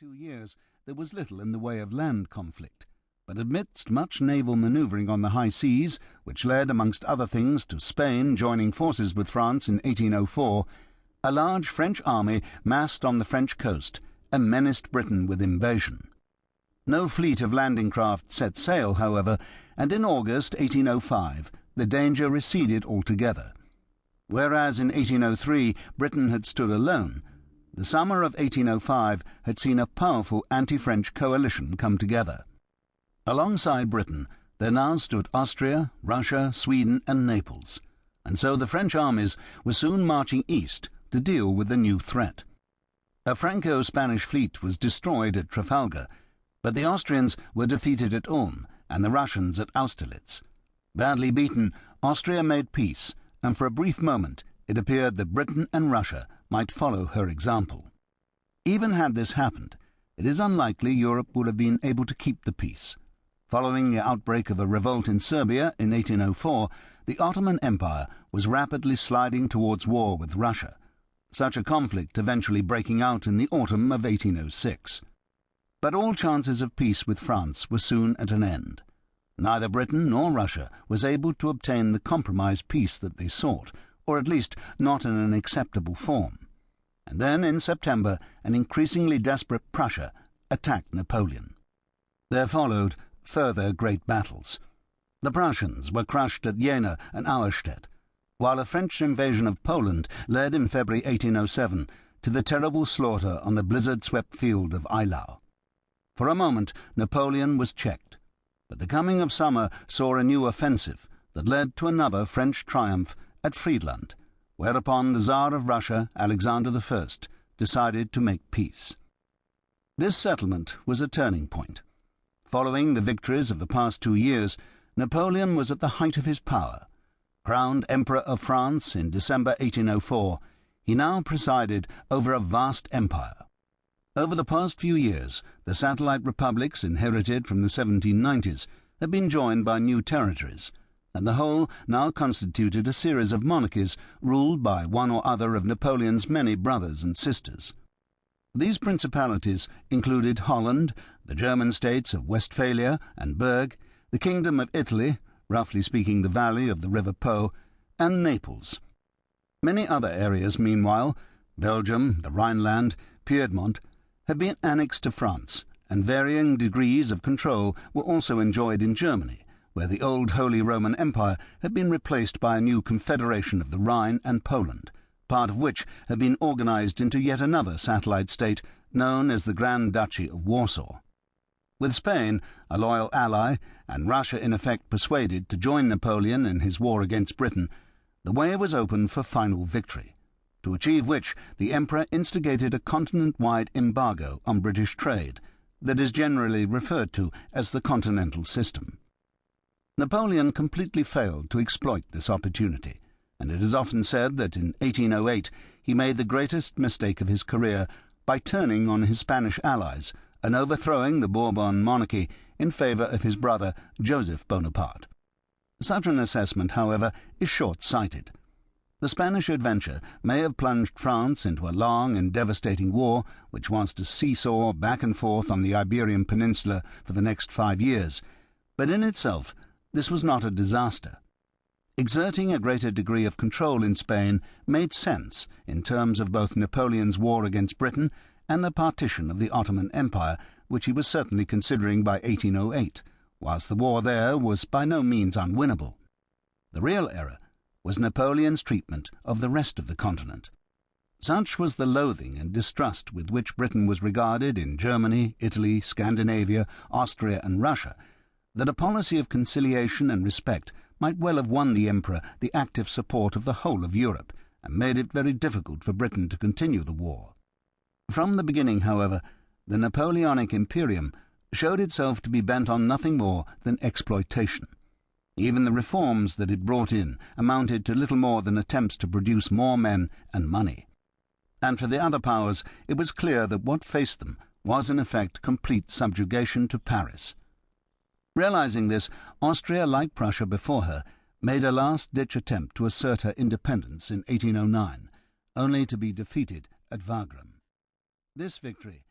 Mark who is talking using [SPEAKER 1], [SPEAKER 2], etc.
[SPEAKER 1] 2 years there was little in the way of land conflict, but amidst much naval manoeuvring on the high seas, which led, amongst other things, to Spain joining forces with France in 1804, a large French army massed on the French coast and menaced Britain with invasion. No fleet of landing craft set sail, however, and in August 1805 the danger receded altogether. Whereas in 1803 Britain had stood alone, the summer of 1805 had seen a powerful anti-French coalition come together. Alongside Britain there now stood Austria, Russia, Sweden and Naples, and so the French armies were soon marching east to deal with the new threat. A Franco-Spanish fleet was destroyed at Trafalgar, but the Austrians were defeated at Ulm and the Russians at Austerlitz. Badly beaten, Austria made peace, and for a brief moment it appeared that Britain and Russia might follow her example. Even had this happened, it is unlikely Europe would have been able to keep the peace. Following the outbreak of a revolt in Serbia in 1804, the Ottoman Empire was rapidly sliding towards war with Russia, such a conflict eventually breaking out in the autumn of 1806. But all chances of peace with France were soon at an end. Neither Britain nor Russia was able to obtain the compromise peace that they sought, or at least not in an acceptable form. And then, in September, an increasingly desperate Prussia attacked Napoleon. There followed further great battles. The Prussians were crushed at Jena and Auerstedt, while a French invasion of Poland led in February 1807 to the terrible slaughter on the blizzard-swept field of Eylau. For a moment Napoleon was checked, but the coming of summer saw a new offensive that led to another French triumph at Friedland, whereupon the Tsar of Russia, Alexander I, decided to make peace. This settlement was a turning point. Following the victories of the past 2 years, Napoleon was at the height of his power. Crowned Emperor of France in December 1804, he now presided over a vast empire. Over the past few years, the satellite republics inherited from the 1790s had been joined by new territories, and the whole now constituted a series of monarchies ruled by one or other of Napoleon's many brothers and sisters. These principalities included Holland, the German states of Westphalia and Berg, the Kingdom of Italy, roughly speaking the valley of the River Po, and Naples. Many other areas, meanwhile, Belgium, the Rhineland, Piedmont, had been annexed to France, and varying degrees of control were also enjoyed in Germany, where the old Holy Roman Empire had been replaced by a new confederation of the Rhine and Poland, part of which had been organized into yet another satellite state known as the Grand Duchy of Warsaw. With Spain, a loyal ally, and Russia in effect persuaded to join Napoleon in his war against Britain, the way was open for final victory, to achieve which the Emperor instigated a continent-wide embargo on British trade that is generally referred to as the Continental System. Napoleon completely failed to exploit this opportunity, and it is often said that in 1808 he made the greatest mistake of his career by turning on his Spanish allies and overthrowing the Bourbon monarchy in favour of his brother Joseph Bonaparte. Such an assessment, however, is short-sighted. The Spanish adventure may have plunged France into a long and devastating war which was to seesaw back and forth on the Iberian Peninsula for the next 5 years, but in itself this was not a disaster. Exerting a greater degree of control in Spain made sense in terms of both Napoleon's war against Britain and the partition of the Ottoman Empire, which he was certainly considering by 1808, whilst the war there was by no means unwinnable. The real error was Napoleon's treatment of the rest of the continent. Such was the loathing and distrust with which Britain was regarded in Germany, Italy, Scandinavia, Austria and Russia, that a policy of conciliation and respect might well have won the Emperor the active support of the whole of Europe, and made it very difficult for Britain to continue the war. From the beginning, however, the Napoleonic imperium showed itself to be bent on nothing more than exploitation. Even the reforms that it brought in amounted to little more than attempts to produce more men and money. And for the other powers it was clear that what faced them was in effect complete subjugation to Paris. Realizing this, Austria, like Prussia before her, made a last-ditch attempt to assert her independence in 1809, only to be defeated at Wagram. This victory